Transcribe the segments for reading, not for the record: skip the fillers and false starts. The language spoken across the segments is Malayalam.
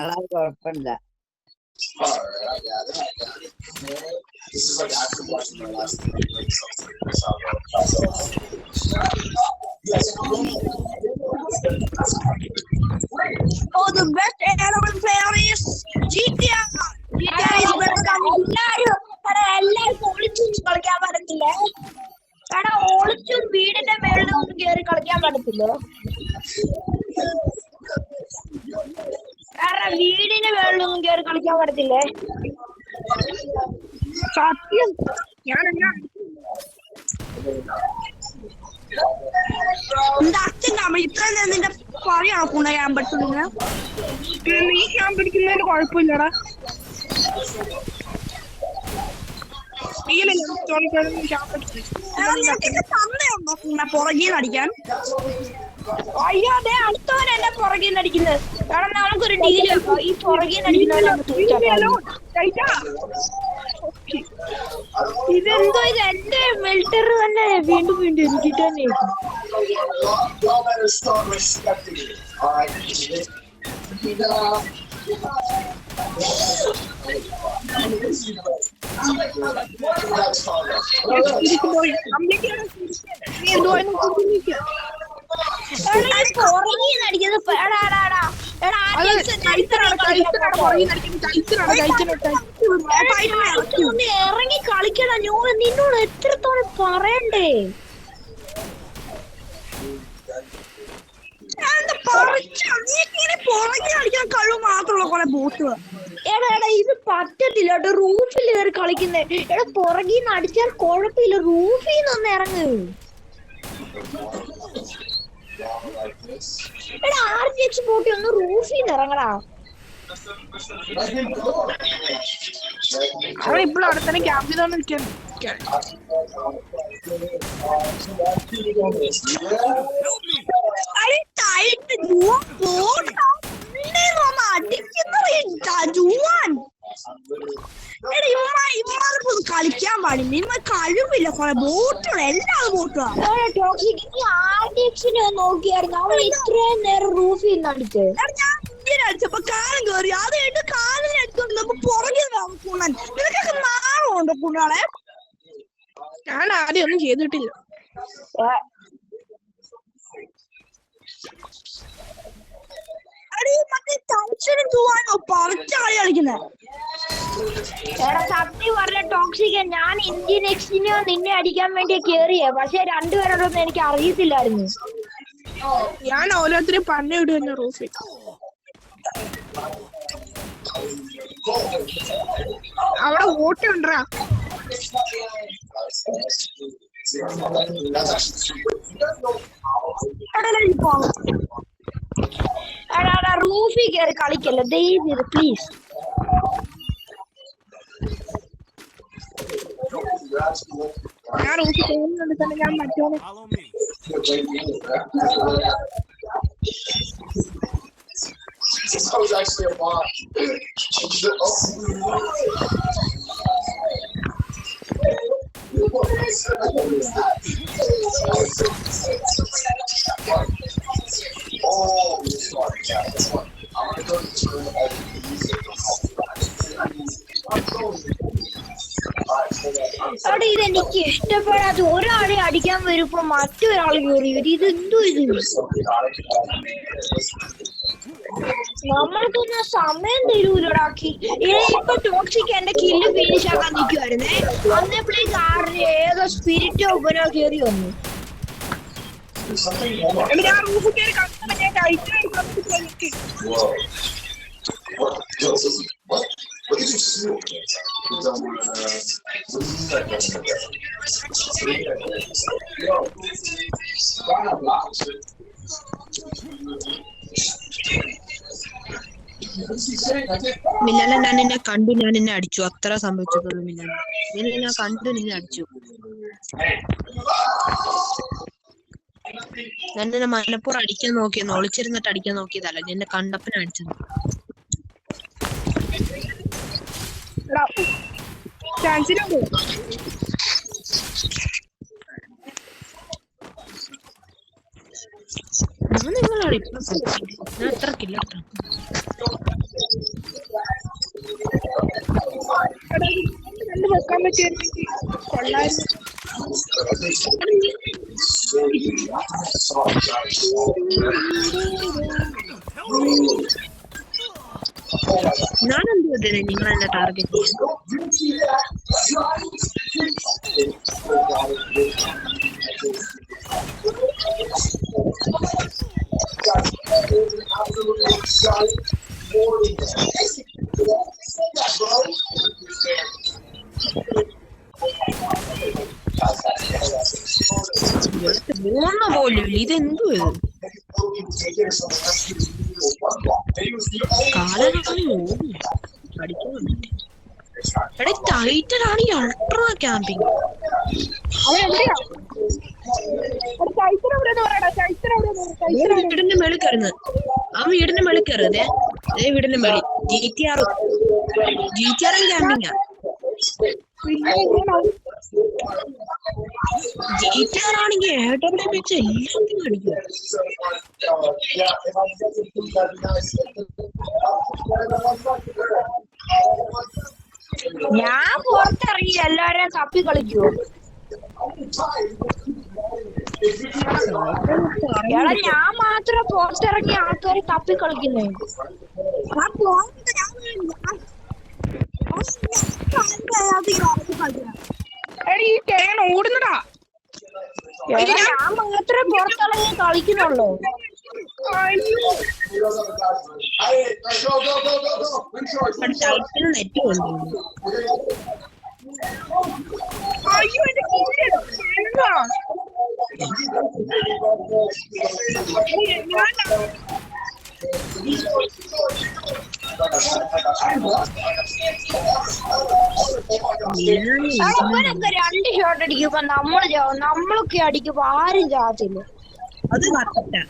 അതാ കുഴപ്പമില്ല. Oh, the best airline player is GTA. GTA is better than എല്ലാരും ഒളിച്ചും കളിക്കാൻ പറ്റത്തില്ല. കാരണം ഒളിച്ചും വീടിന്റെ മേളിലൊന്നും കയറി കളിക്കാൻ പറ്റത്തില്ല. കാരണം വീടിന്റെ മേളിലൊന്നും കയറി കളിക്കാൻ പറ്റത്തില്ലേ. സത്യം നിന്റെ അച്ഛൻ ഇത്രയും നേരം നിന്റെ പറയാണോ കൂടെ ഞാൻ പറ്റുന്ന നീ ഞാൻ പിടിക്കുന്നതിന് കുഴപ്പമില്ലടാ. തന്നയുണ്ടോ കൂടെ പുറകീന്ന് അടിക്കാൻ? അയ്യോ അതെ അടുത്തവൻ എന്നെ പുറകീന്ന് അടിക്കുന്നത്. കാരണം നമുക്കൊരു ഡീല് വെക്കാം. ഈ പുറകീന്ന് അടിക്കുന്നവരാണ് ഇതെന്തോ ഇത് എന്റെ മിലിറ്റർ തന്നെ വീണ്ടും വീണ്ടും എനിക്കിട്ട് തന്നെ. ഇറങ്ങി കളിക്കണം. നിന്നോട് എത്രത്തോളം പറയണ്ടേ? കളിക്കാൻ കഴിവ് മാത്രമുള്ള കുറെ ബോട്ടുകൾ. എടാ ഇത് പറ്റത്തില്ല കേട്ടോ. റൂഫിൽ കയറി കളിക്കുന്നേ. എടാ പുറകിന്ന് അടിച്ചാൽ കുഴപ്പമില്ല. റൂഫിൽ നിന്നൊന്ന് ഇറങ്ങ്. എടാ RGX ബോട്ടി ഒന്ന് റൂഫിൽ നിന്ന് ഇറങ്ങടാ. അവിടെ ഇപ്പോഴും അവിടെ തന്നെ ക്യാമ്പ് ചെയ്തോണ്ട് നിൽക്കാൻ. കളിക്കാൻ പാടില്ല. ഇമ്മ കഴിവില്ല. കുറെ ബോട്ടുകൾ എല്ലാ ബോട്ടുകളും നോക്കിയായിരുന്നു. അവൾ ഇത്രയും നേരം റൂഫിൽ നിന്ന് അടിച്ചത്. ഞാൻ ഇങ്ങനെ അടിച്ചപ്പോ കാലം കയറി. അത് കഴിഞ്ഞിട്ട് കാലിനെ അടിച്ചോണ്ട് പുറകെ കൂടാൻ. നിനക്കൊക്കെ നാളുണ്ടോ കൂടാളെ? ഞാൻ ആദ്യം ഒന്നും ചെയ്തിട്ടില്ല. സത്യം പറഞ്ഞ ടോക്സിക് ഞാൻ ഇന്ത്യൻ എക്സിനോ നിന്നെ അടിക്കാൻ വേണ്ടി കേറിയേ. പക്ഷെ രണ്ടുപേരോടൊന്നും എനിക്ക് അറിയത്തില്ലായിരുന്നു. ഞാൻ ഓരോരുത്തരും പറഞ്ഞു വിടുന്നു റൂഫിൽ. അവിടെ വോട്ടുണ്ടാ റൂഫിൽ കയറി കളിക്കല്ല ദയവ് പ്ലീസ്. ഞാൻ റൂഫിൽ കയറുന്നുണ്ട് തന്നെ. ഞാൻ മറ്റോ I was actually a bot. Oh, sorry, yeah, that's one. I'm gonna go to the room and use it. അവിടെ ഇതെനിക്ക് ഇഷ്ടപ്പെടാത്ത ഒരാളെ അടിക്കാൻ വരുമ്പോ മറ്റൊരാൾ കയറി വരും. ഇതെന്തോ ഇത് നമ്മൾക്കൊന്നും സമയം തരൂലടാക്കി. ഇപ്പൊ ടോക്സിക് എന്റെ കില്ല് ഫിനിഷ് ആക്കാൻ നിൽക്കുവായിരുന്നേ. അന്നപ്പോഴേക്ക് ഏതോ സ്പിരിറ്റോ ഉപനോ കയറി വന്നു. മില്ലാലെ ഞാൻ നിന്നെ കണ്ടു, ഞാൻ നിന്നെ അടിച്ചു. അത്ര സംഭവിച്ചിട്ടുള്ളൂ മില്ലാലെ. ഞാൻ കണ്ടു നിന്നെ അടിച്ചു. ഞാൻ നിന്നെ മനപ്പുറം അടിക്കാൻ നോക്കിയെന്ന്, ഒളിച്ചിരുന്നിട്ട് അടിക്കാൻ നോക്കിയതല്ല. നിന്നെ കണ്ടപ്പന അടിച്ചത്. നിങ്ങളാണ് ഇപ്പൊ ഞാൻ എത്ര കില്ല വെക്കാൻ പറ്റിയിരുന്നെങ്കിൽ കൊള്ളായിരുന്നു. ഞാൻ എന്ത് ചെയ്തേ നിങ്ങൾ എന്നെ ടാർഗറ്റ് മൂന്ന് പോലും ഇതെന്തു കാലനാണ് പഠിക്കാൻ വന്നിട്ട് എടേ ടൈറ്റനാണ് ഈ അൾട്രാ ക്യാമ്പിങ്. വീടിന്റെ മേളിൽ കയറുന്നത് ആ വീടിന്റെ മേളിൽ കയറുന്നേ അതേ വീടിന്റെ മേളിൽ GTR ക്യാമ്പിങ്ങാ. GTR ആണെങ്കിൽ ഏട്ടവിടെ വെച്ച് എല്ലാത്തിനും അടിക്കും. ഞാൻ പുറത്തിറങ്ങി എല്ലാവരെയും തപ്പി കളിക്കുവോ? എടാ ഞാൻ മാത്രം പുറത്തിറങ്ങി ആൾക്കാരെ തപ്പി കളിക്കുന്നേ. എടി ഈ തേങ്ങ ഓടുന്നടാ. ഞാൻ മാത്രമേ പുറത്തിറങ്ങി കളിക്കുന്നുള്ളൂ. ടൈറ്റന് നെറ്റ് കൊണ്ടു അയ്യോ എന്റെ ഇവരൊക്കെ 2 ഷോട്ട് അടിക്കുമ്പോ നമ്മളൊക്കെ അടിക്കുമ്പോ ആരും ചാത്തില്ല. അത് കറക്റ്റാ.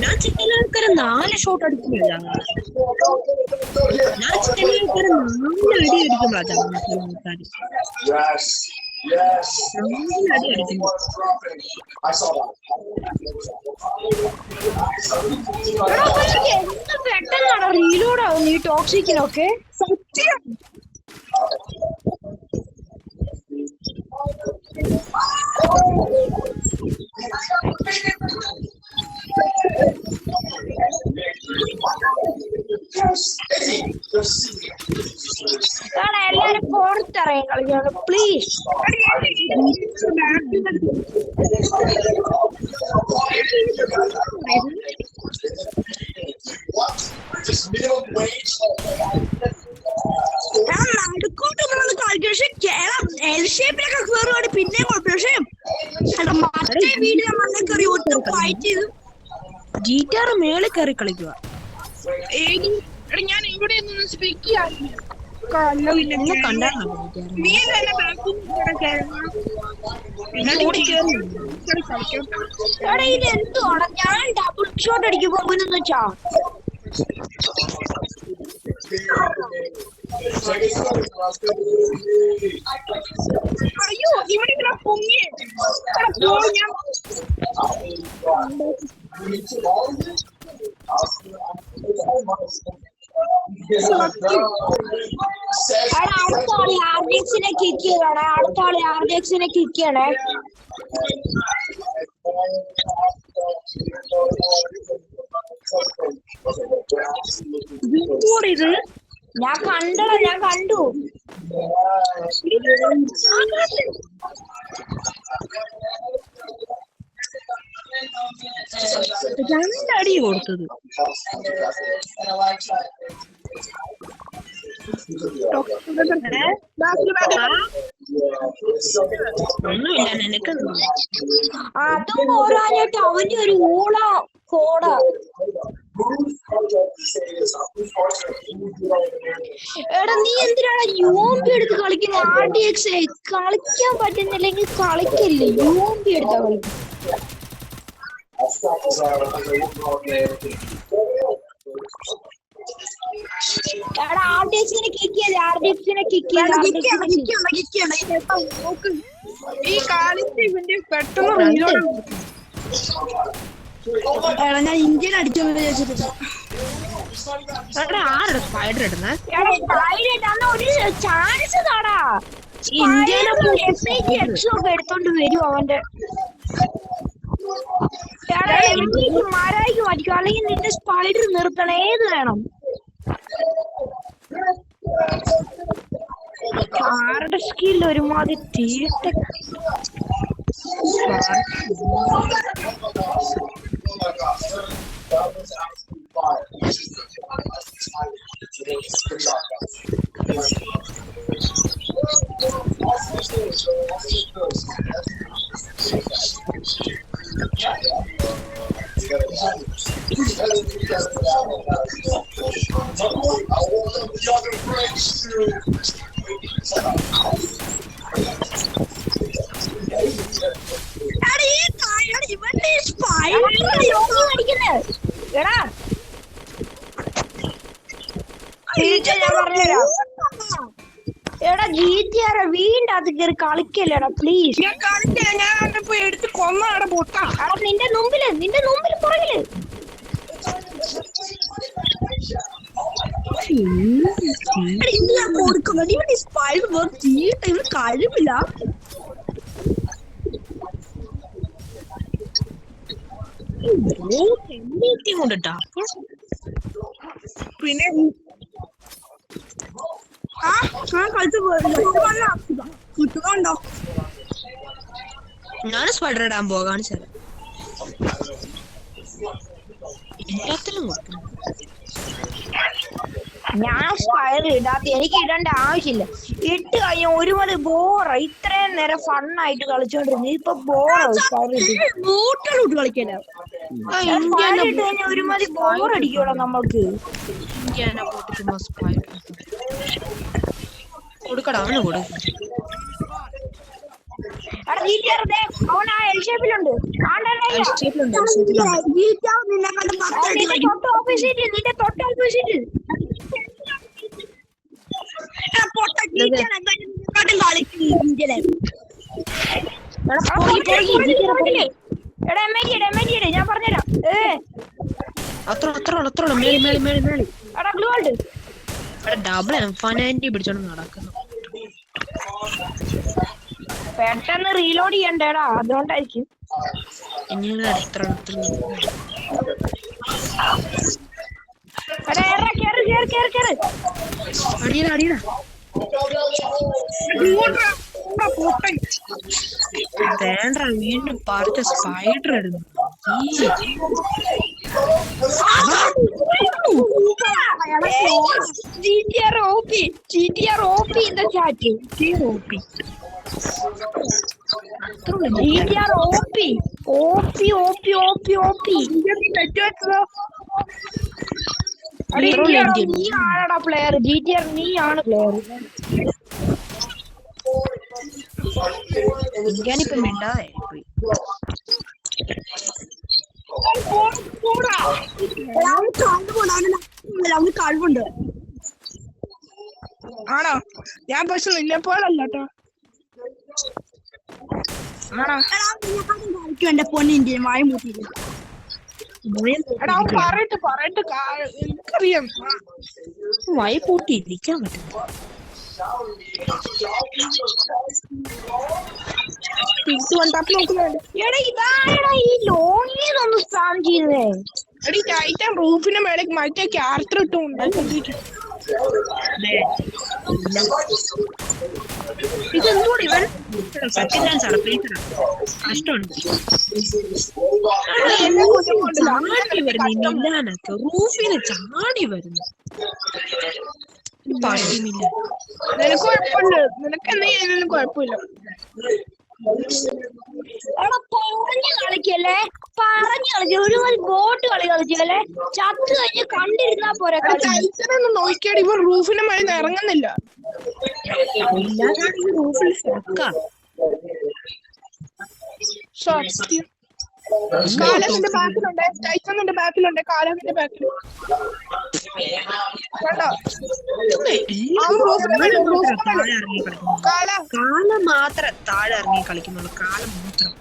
ഞാൻ ചില ആൾക്കാരെ 4 ഷോട്ട് അടിക്കുന്നില്ല. ഞാൻ ചില ആൾക്കാരെ 4 അടി അടിക്കുമ്പോഴാ ആൾക്കാർ അടി അടിക്കുന്നു. എന്ത് പെട്ടെന്നാണോ റീലോഡ് ആവുന്നു ഈ ടോക്സിക്കിനൊക്കെ? സത്യം. എല്ലാരും പുറത്തിറങ്ങി കളിക്കണം പ്ലീസ്. നടുക്കോട്ട് കളിക്കും. പക്ഷെ എൽ ഷേപ്പിലൊക്കെ കയറുവാണ് പിന്നെയും കുഴപ്പമില്ല. പക്ഷെ മറ്റേ വീട് നമ്മളെ കയറി ഒട്ടും ഫൈറ്റ് ചെയ്തു. GTR മേളിൽ കയറി കളിക്കുക. ഞാൻ ഇവിടെ നിന്ന് സ്പീക്ക് ചെയ്യാറില്ല. കണ്ടാണോ നീ തന്നെ ബാക്കിൽ ഇതെന്തുവാണ്? ഞാൻ ഡബിൾ ഷോട്ട് അടിക്കുമ്പോ മുന്നെന്ന് വെച്ചാ അയ്യോ ഇവിടെ ഇങ്ങനെ പൊങ്ങിയേ. അടുത്ത ആള് RDXനെ കിക്ക് ചെയ്യണേ. അടുത്ത ആള് RDXനെ കിക്ക് ചെയ്യണേ. ഇത് ഞാൻ കണ്ടടാ, ഞാൻ കണ്ടു. രണ്ടടി കൊടുത്തത്. ഒന്നുമില്ല നിനക്ക്. അതും പോരാഞ്ഞിട്ട് അവന്റെ ഒരു ഊള കോട. എടാ നീ എന്തിനാണ് UMP എടുത്ത് കളിക്കുന്നത്? RDX കളിക്കാൻ പറ്റുന്നില്ലെങ്കിൽ കളിക്കില്ലേ. UMP എടുത്താ കളിക്കും. എടാ RDXനെ കിക്ക് ചെയ്ത് RDXനെ കിക്ക് ഈ കാലിന്റെ ഇവന്റെ പെട്ടെന്ന് എടാ ഞാൻ ഇന്ത്യയിൽ അടിച്ചു വിചാരിച്ചിട്ട് ആരുടെ സ്പൈഡർ ഇടുന്നേ ഒരു ചാൻസ് താടാ. ഇന്ത്യയിലെ ഒക്കെ എടുത്തോണ്ട് വരും അവന്റെ മരായിക്ക് മാറ്റിക്കോ, അല്ലെങ്കിൽ നിന്റെ സ്പൈഡർ നിർത്തണം. ഏത് വേണം? ആരുടെ സ്കിൽ ഒരുമാതിരി തീട്ട. എടാ GTR വീണ്ടും അത് കയറി കളിക്കല്ലേടാ പ്ലീസ്. ഞാൻ കളിക്കില്ല, ഞാൻ പോയി എടുത്ത് കൊന്നാടെ പൊട്ടാ. എടാ നിന്റെ മുമ്പില് പുറകില് കൊടുക്കുന്നത് ഇവന്റെ സ്പൈഡർ തീട്ട ഇവന് കഴിവില്ല. കൊണ്ടിട്ടാ പിന്നെ കിട്ടുന്നുണ്ടോ? ഞാൻ സ്പൈഡർ ഇടാൻ പോവാ, കാണിച്ചാൽ എല്ലാത്തിലും കൊടുക്കുന്നു. ഞാൻ സ്പൈഡർ ഇടാത്ത, എനിക്ക് ഇടേണ്ട ആവശ്യമില്ല. ഇട്ട് കഴിഞ്ഞ ഒരുപാട് ബോറാ. ഇത്രയും നേരം ഫണ്ണായിട്ട് കളിച്ചോണ്ടിരുന്നു, ഇപ്പൊ ബോറാവും സ്പൈഡർ ഇട്ട് കളിക്കാനാ. ഇട്ട് കഴിഞ്ഞാൽ ഒരുമാതിരി ബോറടിക്കോളാം നമ്മൾക്ക്. കൊടുക്കടാ, അവന് കൊടുക്കും. അവൻ ആ എൽ ഷേപ്പിലുണ്ട്. നിന്റെ തൊട്ട് ഓപ്പോസിറ്റ് ഞാൻ പറഞ്ഞുതരാം. അത്ര മേളി ഡബിൾ ഫനാൻറ്റി പിടിച്ചോണ്ട് നടക്കുന്നു. പെട്ടെന്ന് റീലോഡ് ചെയ്യണ്ടേടാ, അതുകൊണ്ടായിരിക്കും. വേണ്ട, വീണ്ടും പറിച്ച സ്പൈഡർ ഇടുന്നു. GTR OP in the chat. GTR OP. നീ ആണടാ പ്ലെയർ. GTR നീ ആണ് പ്ലെയർ. ഞാനിപ്പോ മിണ്ടാതെ പോയി. കഴിവുണ്ട്. ആണോ? ഞാൻ പക്ഷെ നിന്നെ പോലല്ല കേട്ടോ. എന്റെ പൊന്നിന്റെ വായ മൂട്ടിയില്ല. എടാ പറയട്ടെ എനിക്കറിയാം. വായ പൂട്ടി ഇരിക്കാൻ പറ്റും. എടാ ഇതായടാ ഈ ലോണിന്ന് സ്പാം ചെയ്യുന്നേ. എടി ടൈറ്റൻ റൂഫിന്റെ മേലെ മറ്റേ ക്യാരക്ടർ ഇട്ടുണ്ട്. ഇതെന്തോടി ഇവൻ സെക്കൻഡ് ഡാൻസ് ആണ്, കഷ്ടമുണ്ട്. ചാടി വരുന്നു മില്ലാനൊക്കെ, റൂഫിന് ചാടി വരുന്നു. പണിയുമില്ല. നിനക്ക് കുഴപ്പമുണ്ട്, നിനക്ക് എന്തെങ്കിലും കുഴപ്പമില്ല. പറഞ്ഞു കളിക്കല്ലേ, ഒരുപാട് ബോട്ട് കളിക്കല്ലേ. ചത്ത് കഴിഞ്ഞ് കണ്ടിരുന്നാ പോരെ. ടൈറ്റനൊന്ന് നോക്കിയാടി, ഇവർ റൂഫിന്റെ മേലെ ഇറങ്ങുന്നില്ല. കാലത്തിന്റെ ബാക്കിലുണ്ട്, ടൈറ്റന്റെ ബാക്കിലുണ്ട്, കാലത്തിന്റെ ബാക്കിൽ കണ്ടോ? കാലം മാത്രം താഴെ ഇറങ്ങി കളിക്കുന്നുള്ളൂ. കാലം മാത്രം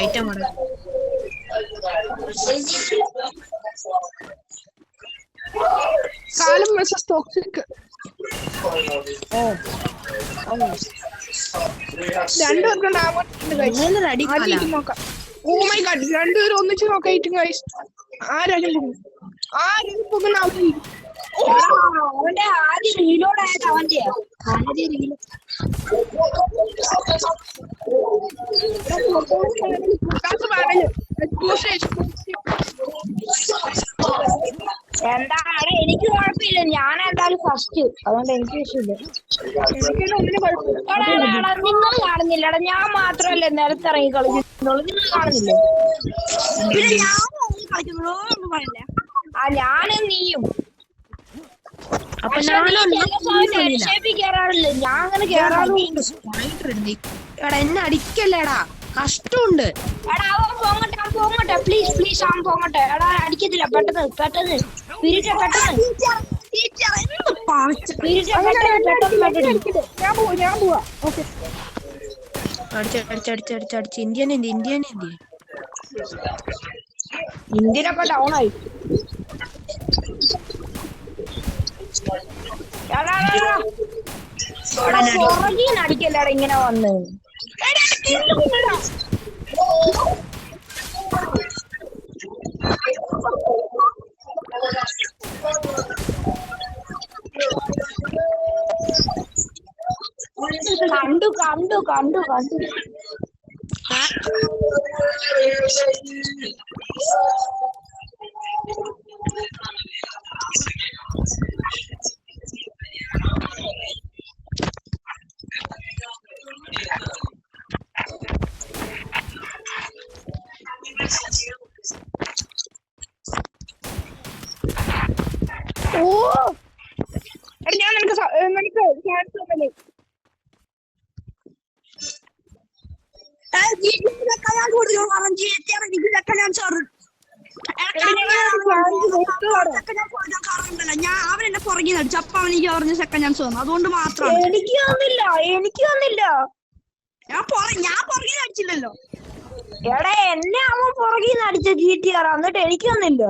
ഐറ്റം ആണ് കാലം വേഴ്സസ് ടോക്സിക്. രണ്ടുപേർക്കും ആദ്യം നോക്കാം. ഓ മൈ ഗോഡ്, രണ്ടുപേരും ഒന്നിച്ച് നോക്കാം. ഗൈസ് ആരും പോകുന്ന അവന്റെ ആദ്യം റീലോഡ് ആയത് അവന്റെ എന്താണ് എനിക്ക് കുഴപ്പമില്ല. ഞാൻ എന്തായാലും ഫസ്റ്റ്, അതുകൊണ്ട് എനിക്ക് വിഷയമില്ല. നിങ്ങൾ കാണുന്നില്ലടാ, ഞാൻ മാത്രമല്ലേ നേരത്തെ ഇറങ്ങി കളിക്കുന്നുള്ളൂ, നിങ്ങൾ കാണുന്നില്ലേ? പിന്നെ ഞാൻ കളിക്കുന്നുള്ളൂ ഒന്നും പറയില്ല. ആ ഞാനും നീയും കേറാറില്ല, ഞാൻ അങ്ങനെ കേറാറുണ്ട്. എടാ എന്നെ അടിക്കല്ലേടാ, കഷ്ടമുണ്ട്. എടാ അവൻ പോങ്ങട്ടെ പ്ലീസ് പ്ലീസ്, അവൻ പോങ്ങട്ടെ. എടാ അടിക്കത്തില്ല, പെട്ടെന്ന് പെട്ടെന്ന് പിരിട്ടെ, പെട്ടെന്ന് ഞാൻ പോവാ. ഓക്കെ അടിച്ചടിച്ചടിച്ചടിച്ചടിച്ച് ഇന്ത്യൻ ഇന്ത്യനൊക്കെ ഡൗൺ ആയി. അടിക്കല്ലട ഇങ്ങനെ വന്ന്. കണ്ടു കണ്ടു കണ്ടു കണ്ടു ഞാൻ നിനക്ക് ചാൻസ് തന്നല്ലേ. ഞാൻ അവനെന്നെ പുറകെ അടിച്ചു, അപ്പൊ അവൻ എനിക്ക് പറഞ്ഞ സെക്കൻഡ് ചാൻസ് വന്നു, അതുകൊണ്ട് മാത്രമാണ്. എനിക്ക് വന്നില്ല ഞാൻ പുറകെ അടിച്ചില്ലല്ലോ. എടാ എന്നെ അവൻ പുറകെ അടിച്ച GTR, എന്നിട്ട് എനിക്ക് വന്നില്ല.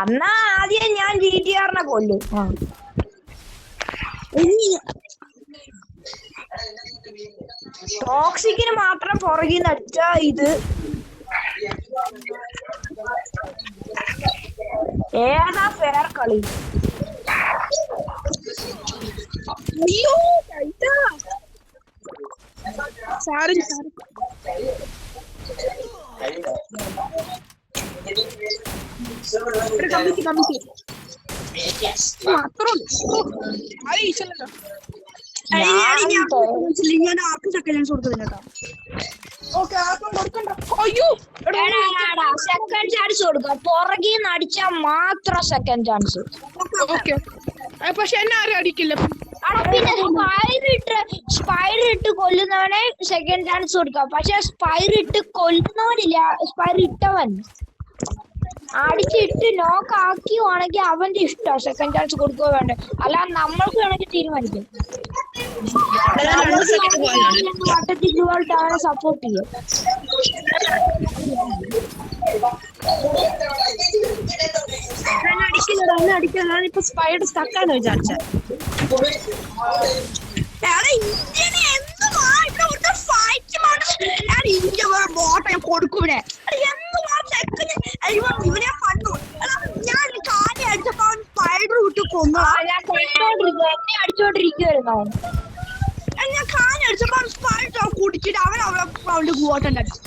അന്നാ ആദ്യം ഞാൻ GTR-നെ കൊല്ലും. ടോക്സിക്കിന് മാത്രം പുറകിൽ അടിച്ച ഇത് ഏതാ ഫെയർ കളി? ഞാൻ ആർക്കും സെക്കൻഡ് ചാൻസ് കൊടുക്കുന്നില്ല കേട്ടോ. സെക്കൻഡ് ചാൻസ് കൊടുക്കുക, പുറകിൽ നിന്ന് അടിച്ചാൽ മാത്രം സെക്കൻഡ് ചാൻസ്. പക്ഷെ എന്നെ ആരും അടിക്കില്ല. പിന്നെ സ്പൈറിട്ട് കൊല്ലുന്നവനെ സെക്കൻഡ് ചാൻസ് കൊടുക്കാം, പക്ഷെ സ്പൈറിട്ട് കൊല്ലുന്നവനില്ല, സ്പൈറിട്ടവൻ അടിച്ചിട്ട് നോക്ക് ആക്കിയുവാണെങ്കിൽ അവന്റെ ഇഷ്ടം സെക്കൻഡ് ചാൻസ് കൊടുക്കുക വേണ്ട, അല്ലാതെ നമ്മൾക്ക് വേണമെങ്കിൽ തീരുമാനിക്കും. വട്ടത്തിൽ അവനെ സപ്പോർട്ട് ചെയ്യും. അടിക്കുന്നത് ഇപ്പൊ സ്പൈഡ് സ്റ്റക്കാന്ന് വിചാരിച്ച കൊടുക്കൂടെ ഇവനെ കണ്ടു. ഞാൻ കാലി അടിച്ചപ്പോ സ്പൈഡർ വിട്ട് കൊന്നു. എന്നെ അടിച്ചോണ്ടിരിക്കുവായിരുന്നു. ഞാൻ കാലി അടിച്ചപ്പോ സ്പൈഡർ കുടിച്ചിട്ട് അവൻ അവളുടെ കൂട്ടം അടിച്ചു.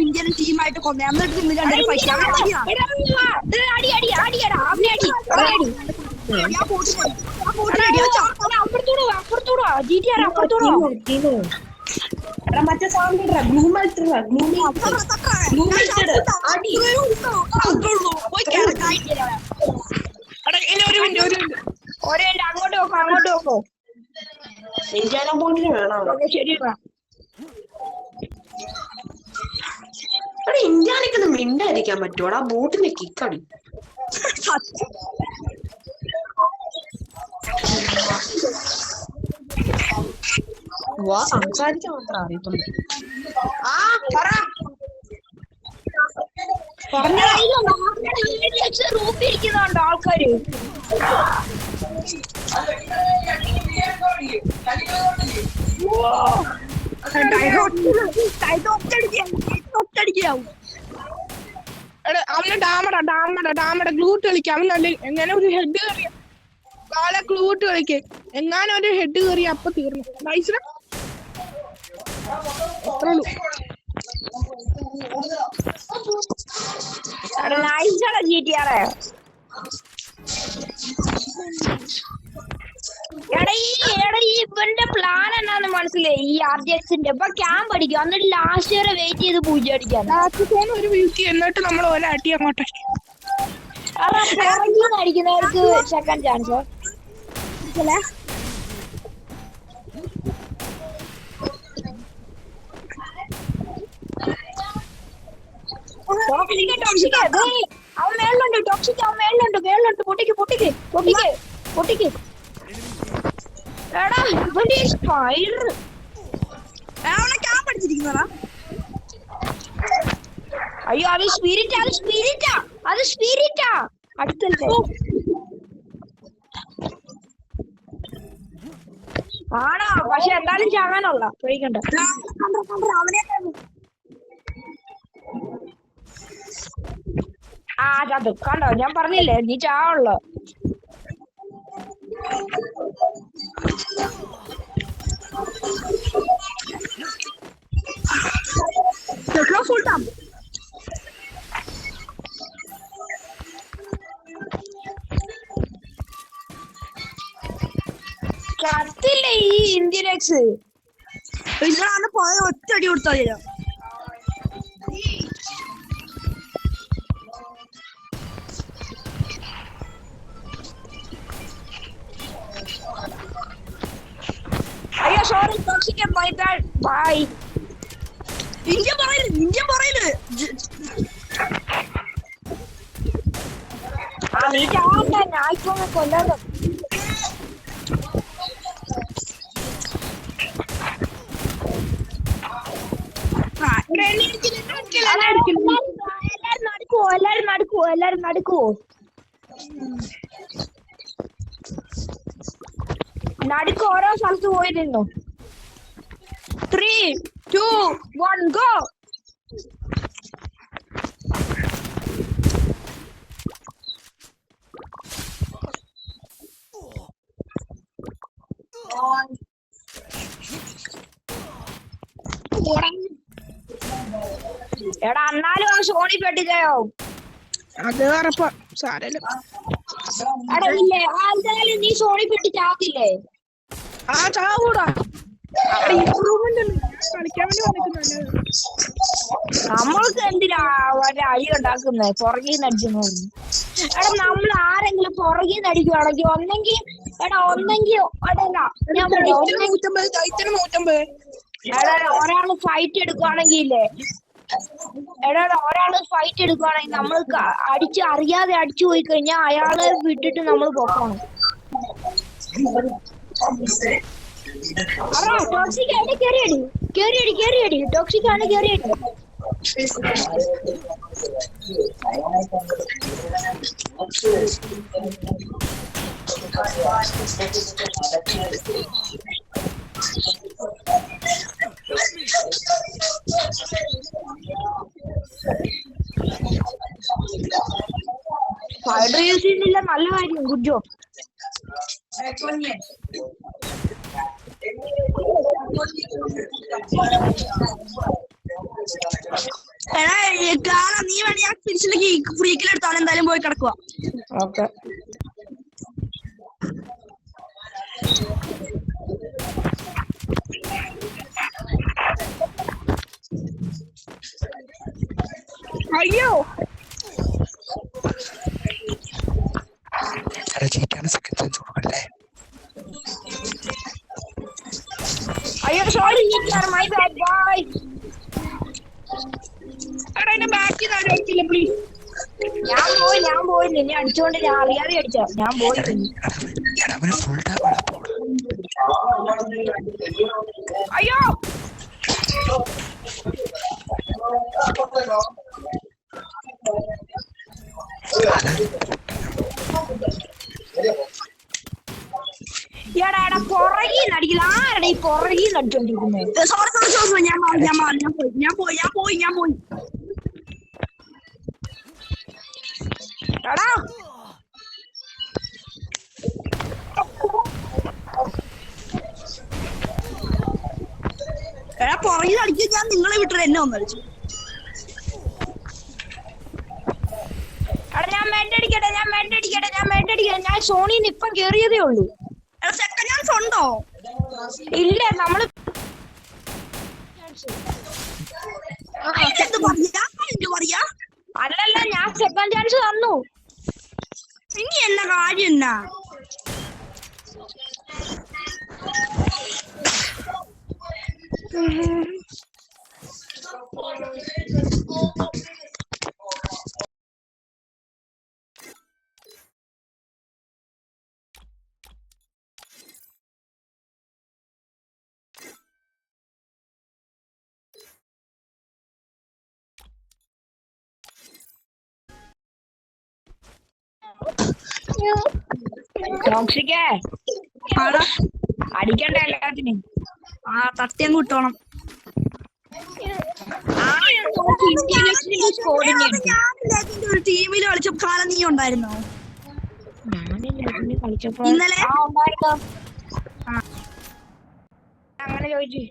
ഇന്ത്യൻ ടീമായിട്ട് കൊന്നേ, എന്നിട്ട് നിങ്ങൾ രണ്ടുപേരും പൈസ മറ്റേ അങ്ങോട്ട് നോക്കോ ഇന്ത്യാന പോയിന്റ് വേണം. ശരിയാ. ഇന്ത്യാനൊക്കെ മിണ്ടായിരിക്കാൻ പറ്റുമോടാ? ബോട്ടിനെ കിക്കടി. സംസാരിക്കാൻ മാത്രം അറിയത്തുള്ളൂ. ആ പറ. റൂപ്പിരിക്കുന്നുണ്ടോ ആൾക്കാര്? അവന് ഡാമട ഗ്ലൂട്ട് കളിക്കാം. അവന് എങ്ങനെ ഒരു ഹെഡ് കയറിയ കാല ഗ്ലൂട്ട് കളിക്ക്. എങ്ങാനും ഒരു ഹെഡ് കയറിയ അപ്പൊ തീർന്നു. നൈസിന് ഇവന്റെ പ്ലാൻ എന്നാന്ന് മനസ്സിലായി. ഈ RGXന്റെ ഇപ്പൊ ക്യാമ്പ് അടിക്കും, എന്നിട്ട് ലാസ്റ്റ് വരെ വെയിറ്റ് ചെയ്ത് പൂജ അടിക്കാൻ ഒരു വീക്ക്. എന്നിട്ട് നമ്മൾ ഓല അടി അങ്ങോട്ട് അടിക്കുന്നവർക്ക് സെക്കൻഡ് ചാൻസ്. അവൻ മേളിലുണ്ട്. ടോക്സിക് അവൻ മേളിലുണ്ട്. പൊട്ടിക്ക്. എടാ ഇവന്റെ സ്പൈഡർ ക്യാമ്പ് അടിച്ചിരിക്കുന്നതാ. അയ്യോ അത് സ്പിരിറ്റാ. അടുത്തല്ലേ ആണോ? പക്ഷെ എന്തായാലും ചാകാനുള്ള പേടിക്കണ്ട. ആ അത് കണ്ടോ, ഞാൻ പറഞ്ഞില്ലേ നീ ചാവുള്ളോ. കത്തില്ലേ ഈ ഇന്ത്യൻ എക്സ്? ഇതാണ് പോയ ഒറ്റടി കൊടുത്താൽ അയ്യോ സോറി ടോക്സിക് ബൈ. ഇന്ത്യ പറയില് ആ നീ ചാവണ്ട, ഞാൻ ഇപ്പൊ കൊല്ലാതെ. എല്ലാരും നടക്കുവോ? നടുക്ക് ഓരോ സ്ഥലത്ത് പോയിരുന്നു. 3, 2, 1 ഗോ. എടാ എന്നാലും ആ സോണി പെട്ടിക്കയോ? അത് ഉറപ്പാ. സാരല്ല. എടാ ഇല്ലേ ആൾക്കാരും നീ സോണി പെട്ടി ചാത്തില്ലേ? ആ ചാവൂടാ. കളിക്കാൻ വേണ്ടി വന്നിട്ടുണ്ടല്ലോ. നമ്മൾക്ക് എന്തിനാ വല്ല അഴി ഉണ്ടാക്കുന്നേ? പുറകിൽ നിന്ന് അടിച്ചെന്ന്. എടാ നമ്മൾ ആരെങ്കിലും പുറകിൽ നിന്ന് അടിക്കുവാണെങ്കിൽ ഒന്നെങ്കിൽ ഒരാള് ഫൈറ്റ് എടുക്കുവാണെങ്കിൽ നമ്മൾ അറിയാതെ അടിച്ചു പോയി കഴിഞ്ഞാൽ അയാളെ വിട്ടിട്ട് നമ്മൾ പോക്കണം. ടോക്സിക് ആണ് കേറിയടി. ടോക്സിക് ആണ് കേറിയടി. ഫൈഡർ യൂസ് ചെയ്യുന്നില്ല, നല്ല കാര്യം. Good job. നീ വേണേ ഞാൻ തിരിച്ചിലേക്ക് ഫ്രീക്കിലെടുത്താൽ എന്തായാലും പോയി കിടക്കുക. ഓക്കെ അയ്യോ ജയിക്കാണ് സെക്കൻഡ് ചാൻസ് കൊടുക്കല്ലേ? Bye bye bye. എടാ എന്നെ ബാക്കി അടിക്കില്ല പ്ലീസ്. ഞാൻ പോയി നിന്നെ അടിച്ചോണ്ട് ഞാൻ അറിയാതെ അടിച്ച ഞാൻ പോയി. അയ്യോ എടാ പുറകീന്ന് അടിക്കില്ല. ആരടാ ഈ പുറകീന്ന് അടിച്ചോണ്ടിരിക്കുന്നത്? സോറി ഞാൻ പോയി എടാ പുറകിൽ അടിക്കാൻ ഞാൻ നിങ്ങളെ വിട്ടത് എന്നെ ഒന്ന് അടിച്ചു. എടാ ഞാൻ മെഡടിക്കട്ടെ. ഞാൻ സോണിന്ന് ഇപ്പം കേറിയതേ ഉള്ളൂ. സെക്കൻഡ് ചാൻസ് ഉണ്ടോ? ഇല്ല നമ്മള് പറയാ അല്ലല്ല ഞാൻ സെക്കൻഡ് ചാൻസ് തന്നു. ഇനി എന്നാ കാര്യം എന്നാ? ടോക്സിക്കേ അടിക്കണ്ട എല്ലാത്തിനും. സത്യം കൂട്ടണം. ഒരു ടീമിൽ കളിച്ച കാലം നീ ഉണ്ടായിരുന്നോ? ഇന്നലെ അങ്ങനെ ചോദിച്ചു.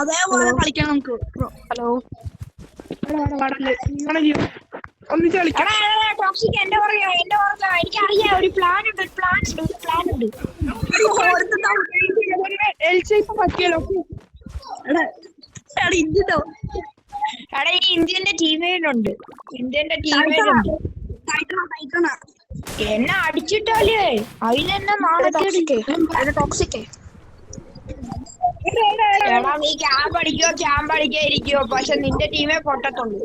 അതേപോലെ കളിക്കാം നമുക്ക്. ഹലോ ഒന്നിച്ച് കളിക്കാം. ടോക്സിക് എന്റെ പറയാ എനിക്കറിയാം. ഒരു പ്ലാൻ ഉണ്ട്. എൽ ഷേപ്പ് പറ്റിയല്ലോ. എടാ ഈ ഇന്ത്യന്റെ ടീമേലുണ്ട്. എന്നെ അടിച്ചിട്ടല്ലേ അതിനെന്നെ നാളെ ടോക്സിക്കേ. എടാ നീ ക്യാമ്പ് അടിക്കോ ഇരിക്കോ, പക്ഷെ നിന്റെ ടീമേ പൊട്ടത്തുള്ളൂ.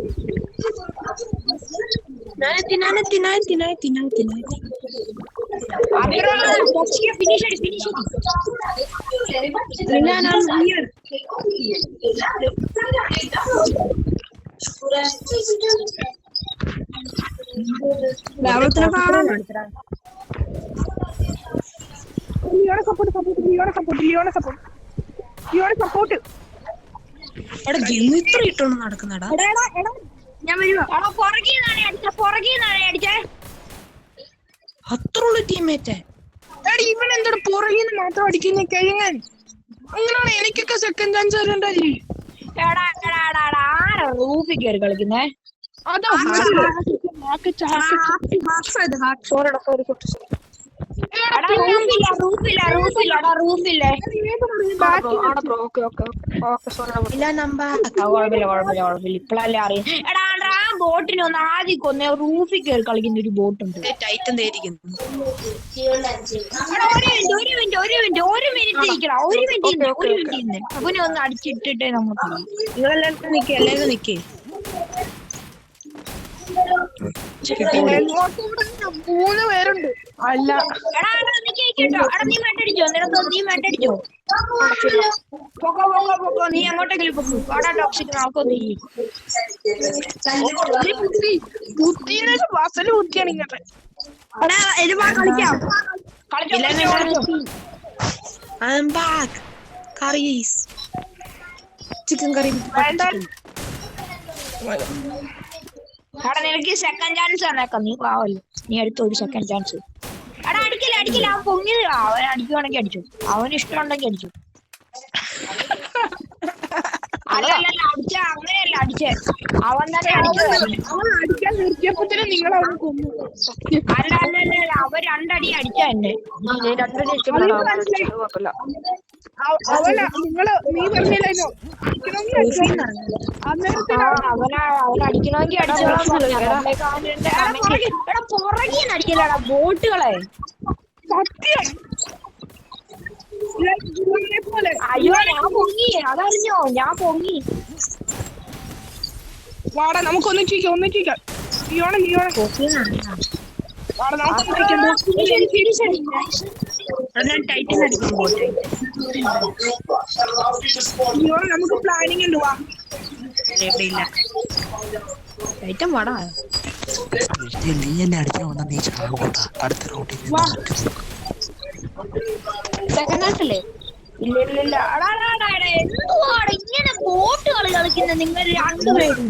സപ്പോർട്ട് ഇത്ര ഇട്ടോണ്ട് നടക്കുന്നടാ. ഞാൻ വരുവാ. പുറകീന്നാണ് അടിച്ചേ. അത്ര ഉള്ളു ടീമേറ്റ്. ഇവൻ എന്താണ് പുറകിന്ന് മാത്രം അടിക്കുന്ന കഴിയാൻ? അങ്ങനെയാണ് എനിക്കൊക്കെ സെക്കൻഡ് ചാൻസ് വരണ്ടല്ലേ? ആരാ റൂഫിൽ കയറി കളിക്കുന്നേ? അതോ റൂഫില്ലേ ഇപ്പഴല്ലേ അറിയാം. എടാ ബോട്ടിന് ഒന്ന് ആദ്യം കൊന്നേ. റൂഫിൽ കയറി കളിക്കുന്ന ഒരു ബോട്ടുണ്ട്. ടൈറ്റൻ തേരിക്കുന്നു. ഒരു മിനിറ്റ് ഇരിക്കണം. ഒരു മിനിറ്റ് അവനെ ഒന്ന് അടിച്ചിട്ടിട്ടേ നമുക്ക്. നിങ്ങളെല്ലാവരും നിക്കേ. മൂന്ന് പേരുണ്ട്. അല്ല നീ മെട്ടടിച്ചോ? നീ മെട്ടടിച്ചോ? പൊക്കോ നീ അങ്ങോട്ടെങ്കിലും പൊക്കോ. വാടാ ടോക്സിക് നോക്കൊന്നു ബുദ്ധിയുടെ ബസ്സിൽ ബുദ്ധിയാണ് ഇങ്ങോട്ട്. കളിക്കാം. I'm back. Curries. Chicken curry. എടാ നിനക്ക് സെക്കൻഡ് ചാൻസ് തന്നേക്കാം. നീ പാവല്ലോ. നീ അടുത്ത ഒരു സെക്കൻഡ് ചാൻസ്. എടാ അടിക്കില്ല. അവൻ പൊങ്ങിയത്. അവൻ അടിക്കുവാണെങ്കിൽ അടിച്ചു. അവന് ഇഷ്ടമുണ്ടെങ്കിൽ അടിച്ചു. അല്ലല്ല അടിച്ച അങ്ങനെയല്ല അടിച്ചേ. അവൻ തന്നെ അടിച്ചത്. അടിക്കാൻ നിർത്തിയപ്പോഴത്തേനും നിങ്ങൾ അവനെ കൊന്നു. അല്ല അവൻ രണ്ടടി അടിച്ച എന്നെ. അവനാ നീ പറഞ്ഞില്ലോ അവൻ അടിക്കണമെങ്കിൽ പുറകീന്ന് അടിക്കില്ലടാ ബോട്ടുകളെ. സത്യം പോലെ അയ്യോ ഞാൻ പൊങ്ങി, അതറിഞ്ഞോ? ഞാൻ പൊങ്ങി. വാടാ നമുക്ക് ഒന്നിച്ചിരിക്കാം ലിയോണം വാടാ നമുക്ക് ഞാൻ ടൈറ്റൻ അടിക്കാൻ പോട്ടെ. ലിയോണം നമുക്ക് പ്ലാനിങ് ഉണ്ട് വാ. ഇവിടെ ഇല്ല ടൈറ്റൻ വാടാ. നീ എന്നെ അടിക്കാൻ വന്നാ നീ ചാകൂട്ടാ. അടുത്ത റൗണ്ടിൽ സെക്കൻഡ് ഹാഫല്ലേ? ഇല്ല. എന്തുവാണ് ഇങ്ങനെ ബോട്ട് കളി കളിക്കുന്നത് നിങ്ങൾ രണ്ടുപേരും?